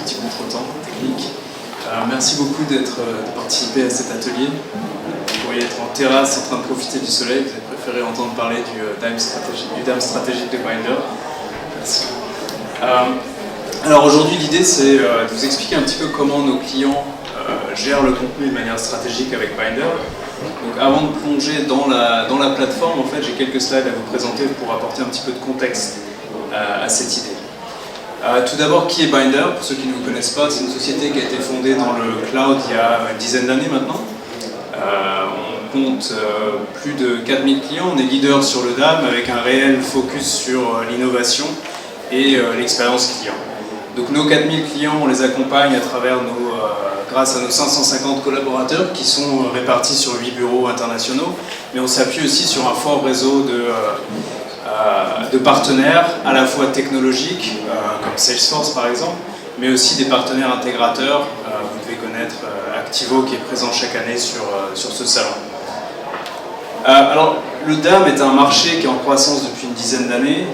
petit contretemps technique. Merci beaucoup de participer à cet atelier. Vous pourriez être en terrasse en train de profiter du soleil, vous avez préféré entendre parler du DAM stratégique de Bynder. Merci. Alors aujourd'hui, l'idée c'est de vous expliquer un petit peu comment nos clients gèrent le contenu de manière stratégique avec Bynder. Donc avant de plonger dans la plateforme, en fait, j'ai quelques slides à vous présenter pour apporter un petit peu de contexte à cette idée. Tout d'abord, qui est Bynder? Pour ceux qui ne vous connaissent pas, c'est une société qui a été fondée dans le cloud il y a une dizaine d'années maintenant. On compte plus de 4000 clients, on est leader sur le DAM avec un réel focus sur l'innovation et l'expérience client. Donc nos 4000 clients, on les accompagne à travers grâce à nos 550 collaborateurs qui sont répartis sur 8 bureaux internationaux, mais on s'appuie aussi sur un fort réseau de partenaires, à la fois technologiques, comme Salesforce par exemple, mais aussi des partenaires intégrateurs. Vous devez connaître Activo qui est présent chaque année sur ce salon. Alors, le DAM est un marché qui est en croissance depuis une dizaine d'années,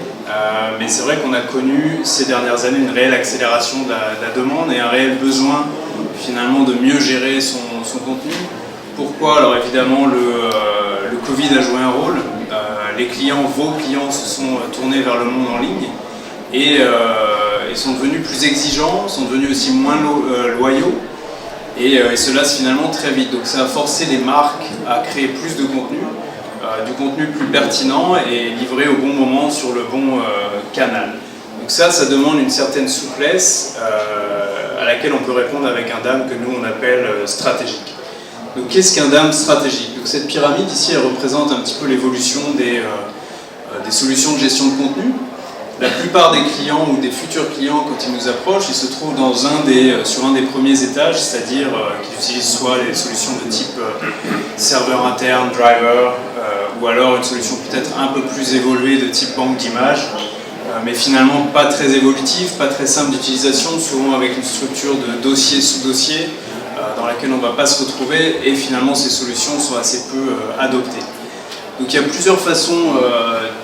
mais c'est vrai qu'on a connu ces dernières années une réelle accélération de la demande et un réel besoin finalement de mieux gérer son contenu. Pourquoi? Alors évidemment, le Covid a joué un rôle. Vos clients se sont tournés vers le monde en ligne et sont devenus plus exigeants, sont devenus aussi moins loyaux et cela finalement très vite. Donc ça a forcé les marques à créer plus de contenu, du contenu plus pertinent et livré au bon moment sur le bon canal. Donc ça demande une certaine souplesse à laquelle on peut répondre avec un DAM que nous on appelle stratégique. Donc qu'est-ce qu'un DAM stratégique? Donc cette pyramide ici elle représente un petit peu l'évolution des solutions de gestion de contenu. La plupart des clients ou des futurs clients, quand ils nous approchent, ils se trouvent sur un des premiers étages, c'est-à-dire qu'ils utilisent soit les solutions de type serveur interne, driver, ou alors une solution peut-être un peu plus évoluée de type banque d'images, mais finalement pas très évolutive, pas très simple d'utilisation, souvent avec une structure de dossier sous dossier, dans laquelle on ne va pas se retrouver, et finalement ces solutions sont assez peu adoptées. Donc il y a plusieurs façons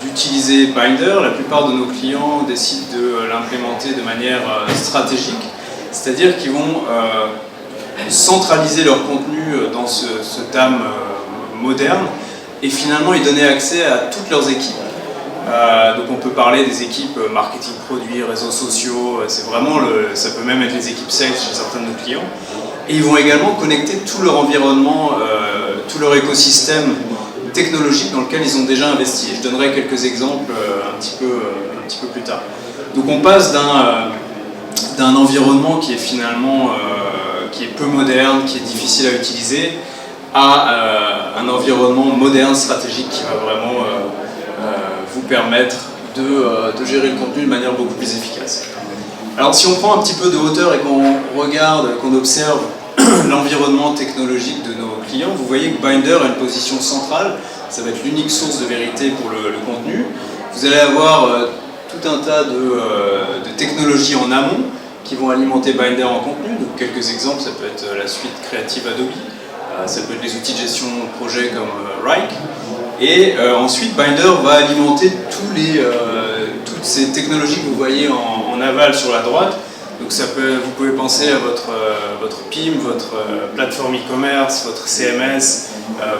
d'utiliser Bynder. La plupart de nos clients décident de l'implémenter de manière stratégique, c'est-à-dire qu'ils vont centraliser leur contenu dans ce DAM moderne et finalement y donner accès à toutes leurs équipes. Donc on peut parler des équipes marketing produits, réseaux sociaux, ça peut même être les équipes sales chez certains de nos clients. Et ils vont également connecter tout leur environnement, tout leur écosystème technologique dans lequel ils ont déjà investi. Je donnerai quelques exemples un petit peu plus tard. Donc on passe d'un environnement qui est finalement qui est peu moderne, qui est difficile à utiliser, à un environnement moderne, stratégique qui va vraiment vous permettre de gérer le contenu de manière beaucoup plus efficace. Alors si on prend un petit peu de hauteur et qu'on regarde, qu'on observe l'environnement technologique de nos clients, vous voyez que Bynder a une position centrale, ça va être l'unique source de vérité pour le contenu. Vous allez avoir tout un tas de technologies en amont qui vont alimenter Bynder en contenu. Donc quelques exemples, ça peut être la suite créative Adobe, ça peut être les outils de gestion de projet comme Wrike. Et ensuite, Bynder va alimenter toutes ces technologies que vous voyez en aval sur la droite. Donc vous pouvez penser à votre PIM, votre plateforme e-commerce, votre CMS,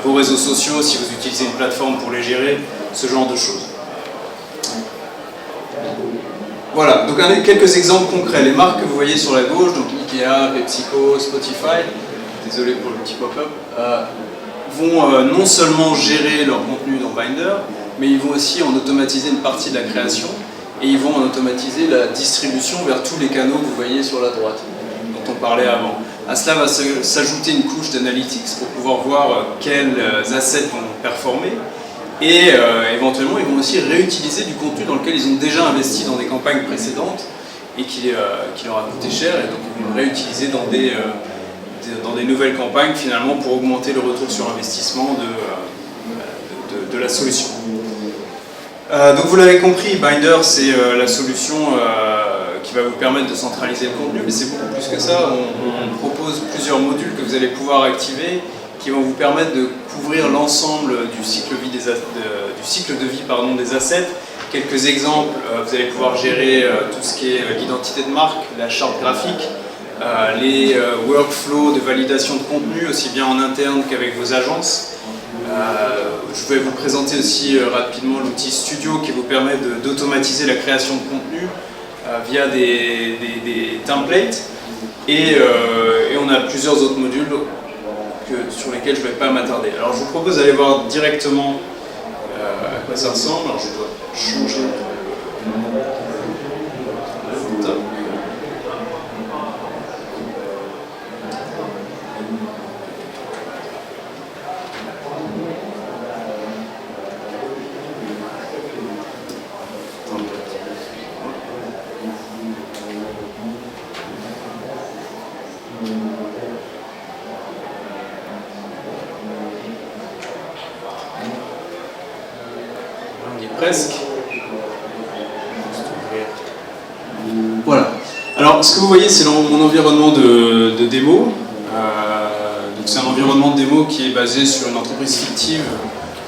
vos réseaux sociaux si vous utilisez une plateforme pour les gérer, ce genre de choses. Voilà, donc quelques exemples concrets. Les marques que vous voyez sur la gauche, donc Ikea, PepsiCo, Spotify, désolé pour le petit pop-up, vont non seulement gérer leur contenu dans Bynder, mais ils vont aussi en automatiser une partie de la création et ils vont en automatiser la distribution vers tous les canaux que vous voyez sur la droite, dont on parlait avant. À cela va s'ajouter une couche d'analytics pour pouvoir voir quels assets vont performer et éventuellement ils vont aussi réutiliser du contenu dans lequel ils ont déjà investi dans des campagnes précédentes et qui leur a coûté cher et donc ils vont le réutiliser dans des nouvelles campagnes finalement pour augmenter le retour sur investissement de la solution. Donc vous l'avez compris, Bynder c'est la solution qui va vous permettre de centraliser le contenu, mais c'est beaucoup plus que ça. On propose plusieurs modules que vous allez pouvoir activer qui vont vous permettre de couvrir l'ensemble du cycle de vie des assets quelques exemples, vous allez pouvoir gérer tout ce qui est l'identité de marque, la charte graphique, les workflows de validation de contenu, aussi bien en interne qu'avec vos agences. Je vais vous présenter aussi rapidement l'outil Studio qui vous permet d'automatiser la création de contenu via des templates. Et on a plusieurs autres modules sur lesquels je ne vais pas m'attarder. Alors je vous propose d'aller voir directement à quoi ça ressemble. Alors je dois changer de top. Presque. Voilà. Alors, ce que vous voyez, c'est mon environnement de démo. Donc, c'est un environnement de démo qui est basé sur une entreprise fictive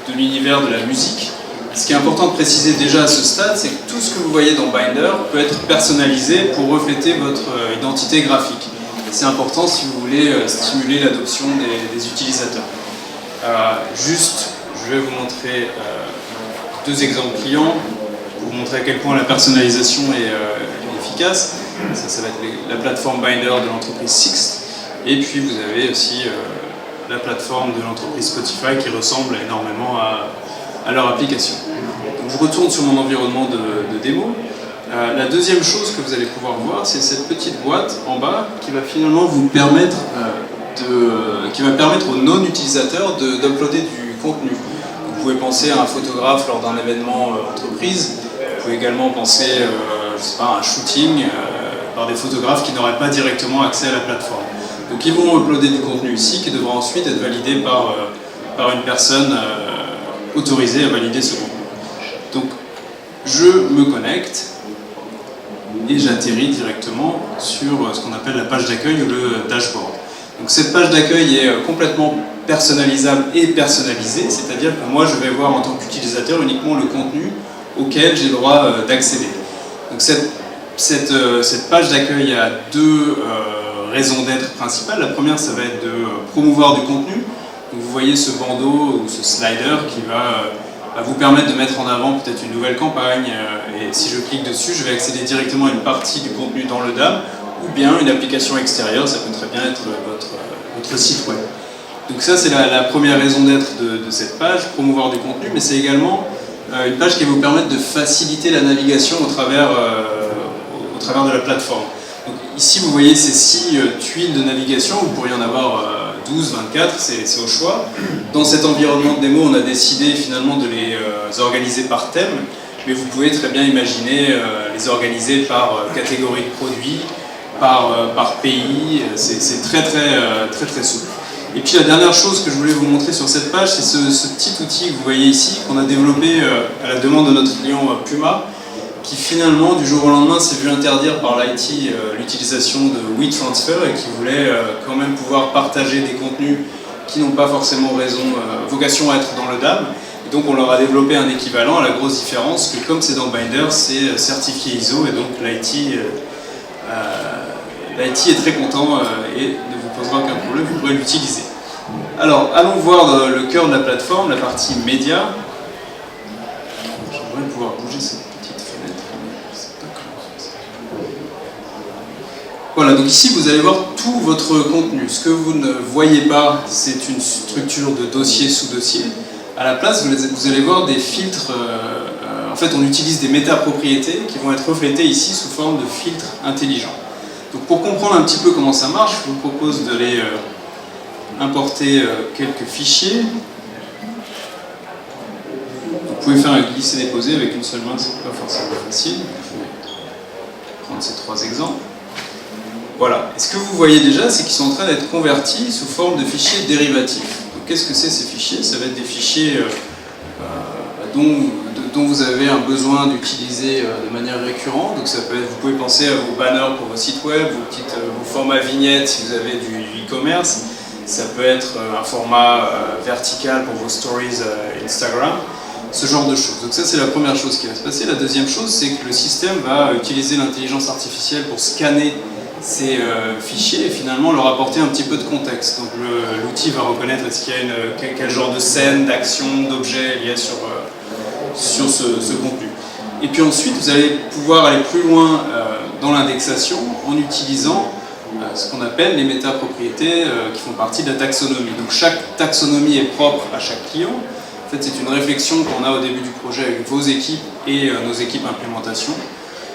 de l'univers de la musique. Ce qui est important de préciser déjà à ce stade, c'est que tout ce que vous voyez dans Binder peut être personnalisé pour refléter votre identité graphique. C'est important si vous voulez stimuler l'adoption des utilisateurs. Juste, je vais vous montrer deux exemples clients pour vous montrer à quel point la personnalisation est efficace. Ça va être la plateforme Binder de l'entreprise Sixt. Et puis vous avez aussi la plateforme de l'entreprise Spotify qui ressemble énormément à leur application. Donc je retourne sur mon environnement de démo. La deuxième chose que vous allez pouvoir voir, c'est cette petite boîte en bas qui va finalement vous permettre, aux non-utilisateurs d'uploader du contenu. Vous pouvez penser à un photographe lors d'un événement entreprise. Vous pouvez également penser je sais pas, à un shooting par des photographes qui n'auraient pas directement accès à la plateforme. Donc ils vont uploader du contenu ici qui devra ensuite être validé par une personne autorisée à valider ce contenu. Donc je me connecte et j'atterris directement sur ce qu'on appelle la page d'accueil ou le dashboard. Donc cette page d'accueil est complètement personnalisable et personnalisée, c'est-à-dire que moi je vais voir en tant qu'utilisateur uniquement le contenu auquel j'ai le droit d'accéder. Donc cette page d'accueil a deux raisons d'être principales. La première, ça va être de promouvoir du contenu. Donc vous voyez ce bandeau ou ce slider qui va vous permettre de mettre en avant peut-être une nouvelle campagne, et si je clique dessus, je vais accéder directement à une partie du contenu dans le DAM, ou bien une application extérieure, ça peut très bien être votre site web. Donc ça, c'est la première raison d'être de cette page, promouvoir du contenu, mais c'est également une page qui va vous permettre de faciliter la navigation au travers de la plateforme. Donc ici, vous voyez ces 6 tuiles de navigation, vous pourriez en avoir 12, 24, c'est au choix. Dans cet environnement de démo, on a décidé finalement de les organiser par thème, mais vous pouvez très bien imaginer les organiser par catégorie de produits, par pays, c'est très souple. Et puis la dernière chose que je voulais vous montrer sur cette page, c'est ce petit outil que vous voyez ici, qu'on a développé à la demande de notre client Puma, qui finalement, du jour au lendemain, s'est vu interdire par l'IT l'utilisation de WeTransfer et qui voulait quand même pouvoir partager des contenus qui n'ont pas forcément vocation à être dans le DAM. Et donc on leur a développé un équivalent, à la grosse différence que comme c'est dans Binder, c'est certifié ISO, et donc l'IT est très content et ne vous posera aucun problème, vous pourrez l'utiliser. Alors, allons voir le cœur de la plateforme, la partie média. J'aimerais pouvoir bouger cette petite fenêtre, mais je ne sais pas comment faire ça. Voilà, donc ici vous allez voir tout votre contenu. Ce que vous ne voyez pas, c'est une structure de dossier sous dossier. À la place, vous allez voir des filtres. En fait, on utilise des métapropriétés qui vont être reflétées ici sous forme de filtres intelligents. Donc pour comprendre un petit peu comment ça marche, je vous propose d'aller importer quelques fichiers. Vous pouvez faire un glisser-déposer avec une seule main, c'est pas forcément facile. Je vais prendre ces 3 exemples. Voilà. Et ce que vous voyez déjà, c'est qu'ils sont en train d'être convertis sous forme de fichiers dérivatifs. Donc qu'est-ce que c'est ces fichiers? Ça va être des fichiers dont vous avez un besoin d'utiliser de manière récurrente. Donc ça peut être, vous pouvez penser à vos banners pour vos sites web, vos formats vignettes si vous avez du e-commerce. Ça peut être un format vertical pour vos stories Instagram. ce genre de choses. Donc ça, c'est la première chose qui va se passer. La deuxième chose, c'est que le système va utiliser l'intelligence artificielle pour scanner ces fichiers et finalement leur apporter un petit peu de contexte. Donc l'outil va reconnaître est-ce qu'il y a quel genre de scène, d'action, d'objet lié sur ce contenu. Et puis ensuite, vous allez pouvoir aller plus loin dans l'indexation en utilisant ce qu'on appelle les métapropriétés qui font partie de la taxonomie. Donc chaque taxonomie est propre à chaque client. En fait, c'est une réflexion qu'on a au début du projet avec vos équipes et nos équipes implémentation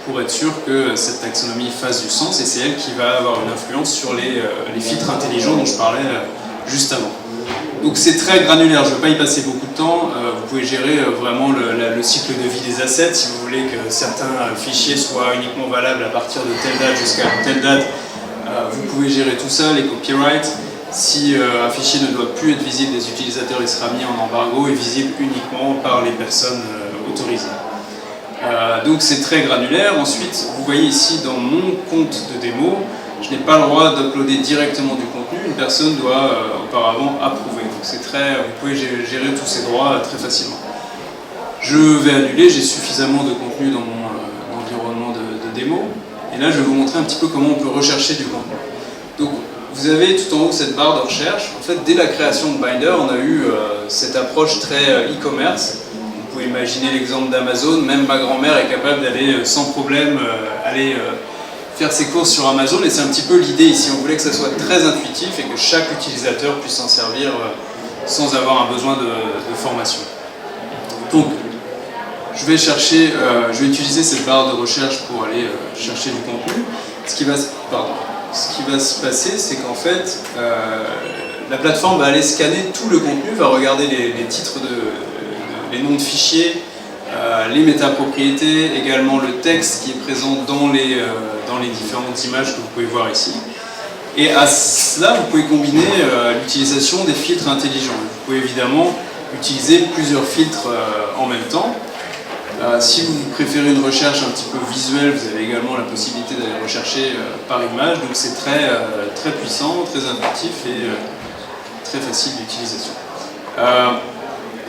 pour être sûr que cette taxonomie fasse du sens et c'est elle qui va avoir une influence sur les filtres intelligents dont je parlais juste avant. Donc c'est très granulaire, je ne vais pas y passer beaucoup de temps. Vous pouvez gérer vraiment le cycle de vie des assets. Si vous voulez que certains fichiers soient uniquement valables à partir de telle date jusqu'à telle date, vous pouvez gérer tout ça, les copyrights. Si un fichier ne doit plus être visible des utilisateurs, il sera mis en embargo et visible uniquement par les personnes autorisées. Donc c'est très granulaire. Ensuite, vous voyez ici dans mon compte de démo, je n'ai pas le droit d'uploader directement du contenu. Une personne doit auparavant approuver. Donc c'est vous pouvez gérer tous ces droits très facilement. Je vais annuler, j'ai suffisamment de contenu dans mon environnement de démo. Et là, je vais vous montrer un petit peu comment on peut rechercher du contenu. Donc, vous avez tout en haut cette barre de recherche. En fait, dès la création de Binder, on a eu cette approche très e-commerce. Vous pouvez imaginer l'exemple d'Amazon. Même ma grand-mère est capable d'aller sans problème aller faire ses courses sur Amazon. Et c'est un petit peu l'idée ici. On voulait que ça soit très intuitif et que chaque utilisateur puisse s'en servir sans avoir un besoin de formation. Donc, je vais utiliser cette barre de recherche pour aller chercher du contenu. Ce qui va se passer, c'est qu'en fait, la plateforme va aller scanner tout le contenu, va regarder les titres, les noms de fichiers, les métapropriétés, également le texte qui est présent dans les différentes images que vous pouvez voir ici. Et à cela, vous pouvez combiner l'utilisation des filtres intelligents. Vous pouvez évidemment utiliser plusieurs filtres en même temps. Si vous préférez une recherche un petit peu visuelle, vous avez également la possibilité d'aller rechercher par image, donc c'est très puissant, très intuitif et très facile d'utilisation.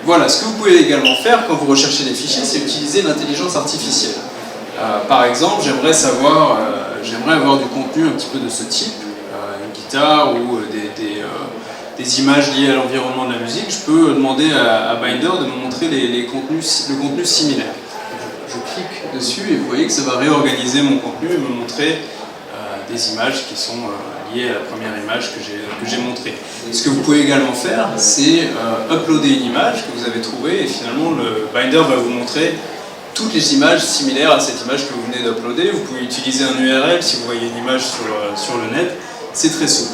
Voilà, ce que vous pouvez également faire quand vous recherchez des fichiers, c'est utiliser l'intelligence artificielle. Par exemple, j'aimerais avoir du contenu un petit peu de ce type, une guitare ou des images liées à l'environnement de la musique. Je peux demander à Binder de me montrer le contenu similaire. Je clique dessus et vous voyez que ça va réorganiser mon contenu et me montrer des images qui sont liées à la première image que j'ai montrée. Ce que vous pouvez également faire, c'est uploader une image que vous avez trouvée et finalement le Binder va vous montrer toutes les images similaires à cette image que vous venez d'uploader. Vous pouvez utiliser un URL si vous voyez une image sur le net, c'est très souple.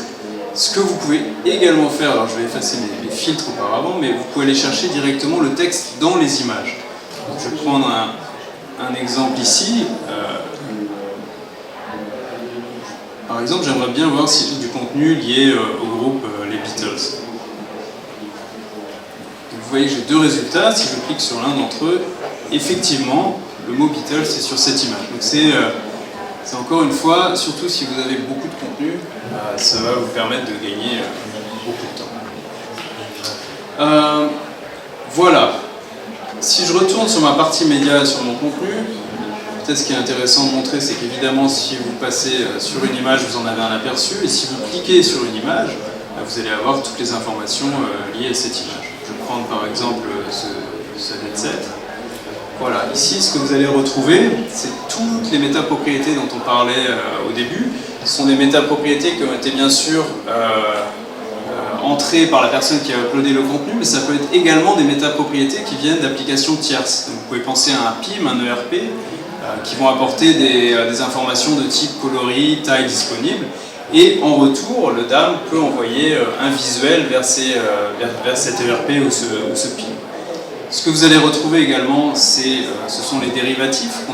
Ce que vous pouvez également faire, alors je vais effacer les filtres auparavant, mais vous pouvez aller chercher directement le texte dans les images. Donc je vais prendre un exemple ici. Par exemple, j'aimerais bien voir si j'ai du contenu lié au groupe les Beatles. Donc vous voyez que j'ai deux résultats. Si je clique sur l'un d'entre eux, effectivement, le mot Beatles est sur cette image. Donc c'est encore une fois, surtout si vous avez beaucoup de contenu, ça va vous permettre de gagner beaucoup de temps. Voilà. Si je retourne sur ma partie média, sur mon contenu, peut-être ce qui est intéressant de montrer, c'est qu'évidemment, si vous passez sur une image, vous en avez un aperçu, et si vous cliquez sur une image, vous allez avoir toutes les informations liées à cette image. Je vais prendre par exemple ce headset. Voilà, ici, ce que vous allez retrouver, c'est toutes les métapropriétés dont on parlait au début. Ce sont des métapropriétés qui ont été bien sûr entrées par la personne qui a uploadé le contenu, mais ça peut être également des métapropriétés qui viennent d'applications tierces. Donc, vous pouvez penser à un PIM, un ERP, qui vont apporter des informations de type coloris, taille disponible. Et en retour, le DAM peut envoyer un visuel vers cet ERP ou ce PIM. Ce que vous allez retrouver également, ce sont les dérivatifs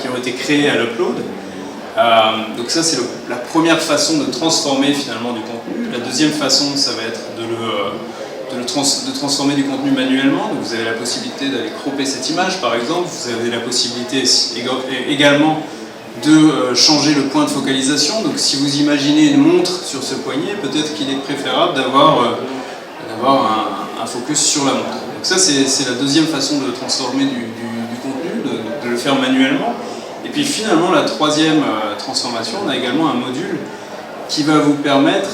qui ont été créés à l'upload. Donc ça, c'est la première façon de transformer finalement du contenu. La deuxième façon, ça va être de transformer du contenu manuellement. Donc vous avez la possibilité d'aller cropper cette image, par exemple. Vous avez la possibilité également de changer le point de focalisation. Donc si vous imaginez une montre sur ce poignet, peut-être qu'il est préférable d'avoir un focus sur la montre. ça, c'est la deuxième façon de transformer du contenu, de le faire manuellement. Et puis finalement, la troisième transformation, on a également un module qui va vous permettre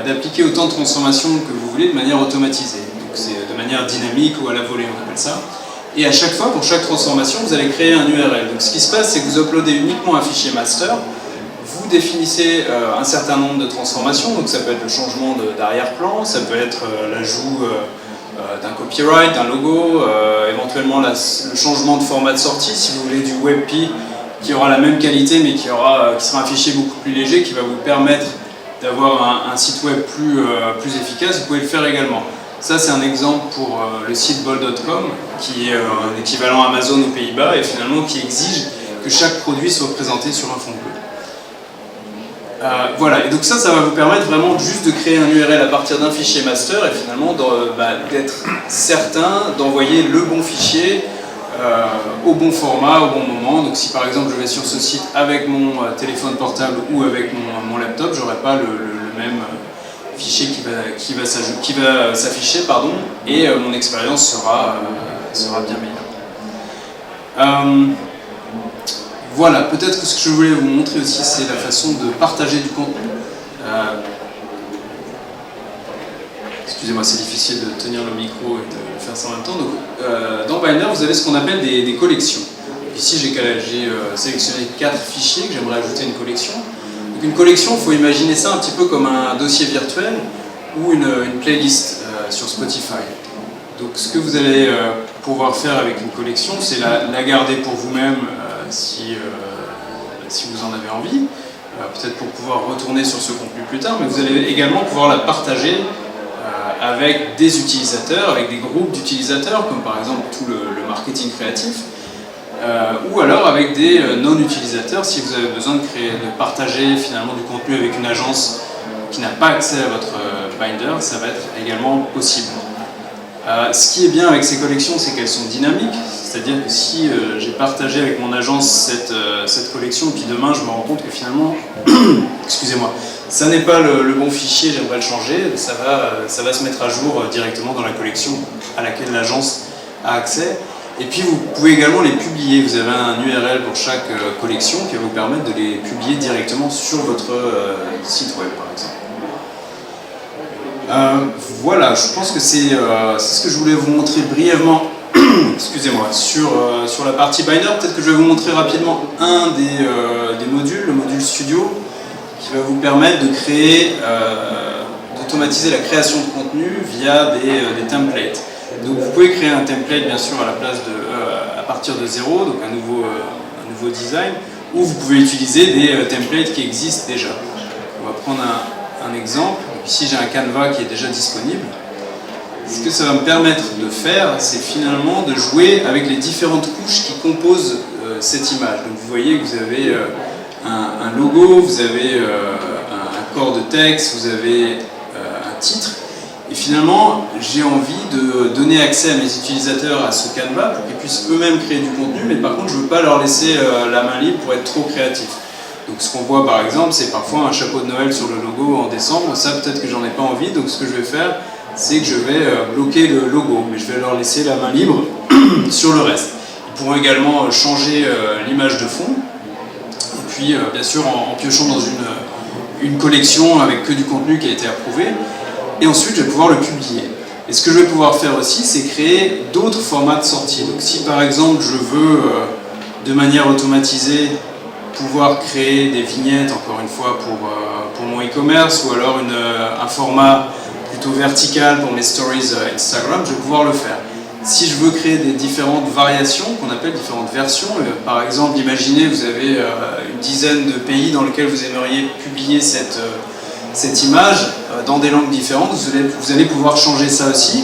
d'appliquer autant de transformations que vous voulez de manière automatisée. Donc c'est de manière dynamique ou à la volée, on appelle ça. Et à chaque fois, pour chaque transformation, vous allez créer un URL. Donc ce qui se passe, c'est que vous uploadez uniquement un fichier master, vous définissez un certain nombre de transformations, donc ça peut être le changement d'arrière-plan, ça peut être l'ajout d'un copyright, d'un logo, éventuellement le changement de format de sortie, si vous voulez du WebP qui aura la même qualité mais qui sera un fichier beaucoup plus léger, qui va vous permettre d'avoir un site web plus efficace, vous pouvez le faire également. Ça, c'est un exemple pour le site bol.com, qui est un équivalent Amazon aux Pays-Bas et finalement qui exige que chaque produit soit présenté sur un fond bleu. Voilà, et donc ça va vous permettre vraiment juste de créer un URL à partir d'un fichier master et finalement d'être certain d'envoyer le bon fichier au bon format, au bon moment. Donc si par exemple je vais sur ce site avec mon téléphone portable ou avec mon laptop, j'aurai pas le même fichier qui va s'afficher, et mon expérience sera bien meilleure. Voilà, peut-être que ce que je voulais vous montrer aussi, c'est la façon de partager du contenu. Excusez-moi, c'est difficile de tenir le micro et de faire ça en même temps. Donc, dans Binder, vous avez ce qu'on appelle des collections. Ici, j'ai sélectionné 4 fichiers que j'aimerais ajouter à une collection. Donc, une collection, il faut imaginer ça un petit peu comme un dossier virtuel ou une playlist sur Spotify. Donc, ce que vous allez pouvoir faire avec une collection, c'est la garder pour vous-même si vous en avez envie, peut-être pour pouvoir retourner sur ce contenu plus tard, mais vous allez également pouvoir la partager avec des utilisateurs, avec des groupes d'utilisateurs, comme par exemple tout le marketing créatif, ou alors avec des non-utilisateurs si vous avez besoin de partager finalement du contenu avec une agence qui n'a pas accès à votre Binder, ça va être également possible. Ce qui est bien avec ces collections, c'est qu'elles sont dynamiques, c'est-à-dire que si j'ai partagé avec mon agence cette collection, puis demain je me rends compte que finalement, excusez-moi, ça n'est pas le bon fichier, j'aimerais le changer, ça va se mettre à jour directement dans la collection à laquelle l'agence a accès. Et puis vous pouvez également les publier, vous avez un URL pour chaque collection qui va vous permettre de les publier directement sur votre site web par exemple. Voilà, je pense que c'est ce que je voulais vous montrer brièvement excusez-moi, sur la partie Binder. Peut-être que je vais vous montrer rapidement un des modules, le module Studio, qui va vous permettre de créer, d'automatiser la création de contenu via des templates. Donc vous pouvez créer un template bien sûr à partir de zéro, donc un nouveau design, ou vous pouvez utiliser des templates qui existent déjà. On va prendre un exemple. Ici j'ai un Canva qui est déjà disponible. Ce que ça va me permettre de faire, c'est finalement de jouer avec les différentes couches qui composent cette image. Donc vous voyez que vous avez un logo, vous avez un corps de texte, vous avez un titre. Et finalement, j'ai envie de donner accès à mes utilisateurs à ce Canva pour qu'ils puissent eux-mêmes créer du contenu, mais par contre, je ne veux pas leur laisser la main libre pour être trop créatif. Donc ce qu'on voit par exemple, c'est parfois un chapeau de Noël sur le logo en décembre. Ça, peut-être que j'en ai pas envie, donc ce que je vais faire, c'est que je vais bloquer le logo, mais je vais leur laisser la main libre sur le reste. Ils pourront également changer l'image de fond, et puis bien sûr en piochant dans une collection avec que du contenu qui a été approuvé, et ensuite je vais pouvoir le publier. Et ce que je vais pouvoir faire aussi, c'est créer d'autres formats de sortie. Donc si par exemple je veux, de manière automatisée, pouvoir créer des vignettes, encore une fois, pour mon e-commerce, ou alors un format plutôt vertical pour mes stories Instagram, je vais pouvoir le faire. Si je veux créer des différentes variations, qu'on appelle différentes versions, par exemple, imaginez vous avez une dizaine de pays dans lesquels vous aimeriez publier cette image dans des langues différentes, vous allez pouvoir changer ça aussi.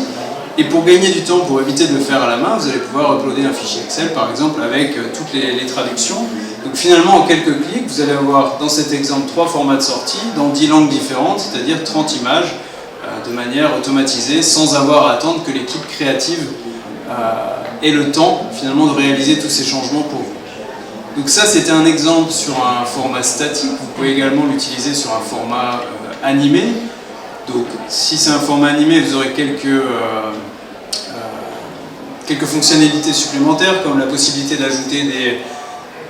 Et pour gagner du temps, pour éviter de le faire à la main, vous allez pouvoir uploader un fichier Excel, par exemple, avec toutes les traductions. Donc finalement, en quelques clics, vous allez avoir dans cet exemple 3 formats de sortie, dans 10 langues différentes, c'est-à-dire 30 images, de manière automatisée, sans avoir à attendre que l'équipe créative ait le temps finalement de réaliser tous ces changements pour vous. Donc ça, c'était un exemple sur un format statique. Vous pouvez également l'utiliser sur un format animé. Donc si c'est un format animé, vous aurez quelques quelques fonctionnalités supplémentaires comme la possibilité d'ajouter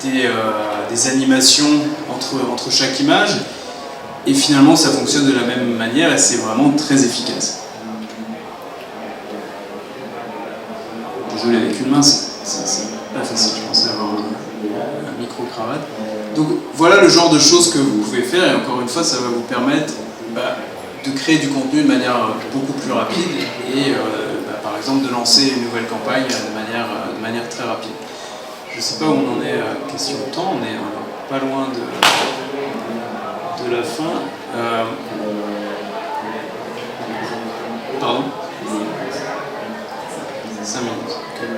des animations entre chaque image. Et finalement, ça fonctionne de la même manière et c'est vraiment très efficace. Désolé, avec une main, c'est pas facile, je pensais avoir un micro-cravate. Donc voilà le genre de choses que vous pouvez faire et encore une fois, ça va vous permettre de créer du contenu de manière beaucoup plus rapide et par exemple de lancer une nouvelle campagne de manière très rapide. Je ne sais pas où on en est, question de temps, on est pas loin de la fin. Pardon 5 minutes. Okay.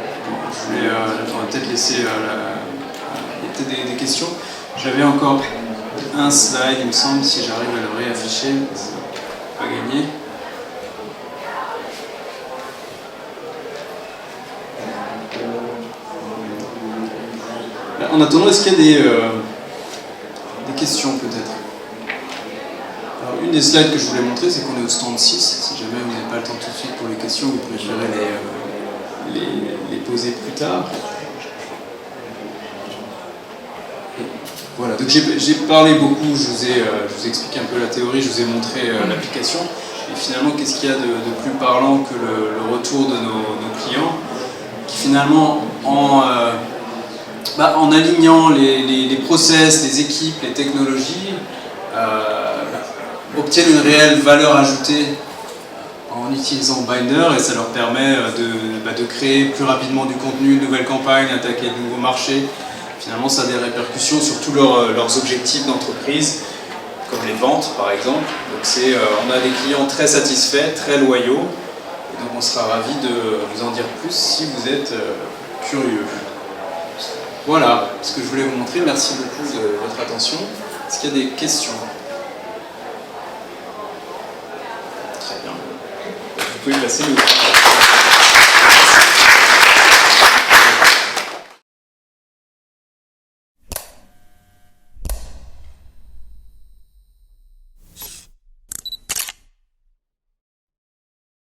On va peut-être laisser... il y a peut-être des questions. J'avais encore un slide, il me semble, si j'arrive à le réafficher, ça va pas gagner. En attendant, est-ce qu'il y a des questions peut-être? Alors, une des slides que je voulais montrer, c'est qu'on est au stand 6. Si jamais vous n'avez pas le temps tout de suite pour les questions, vous préférez les poser plus tard. Voilà, donc j'ai parlé beaucoup, je vous ai expliqué un peu la théorie, je vous ai montré l'application. Et finalement, qu'est-ce qu'il y a de plus parlant que le retour de nos clients qui finalement, en alignant les process, les équipes, les technologies, obtiennent une réelle valeur ajoutée en utilisant Bynder et ça leur permet de créer plus rapidement du contenu, de nouvelles campagnes, attaquer de nouveaux marchés. Finalement, ça a des répercussions sur tous leurs objectifs d'entreprise, comme les ventes par exemple. Donc on a des clients très satisfaits, très loyaux, et donc on sera ravis de vous en dire plus si vous êtes curieux. Voilà ce que je voulais vous montrer. Merci beaucoup de votre attention. Est-ce qu'il y a des questions? Très bien. Vous pouvez passer le...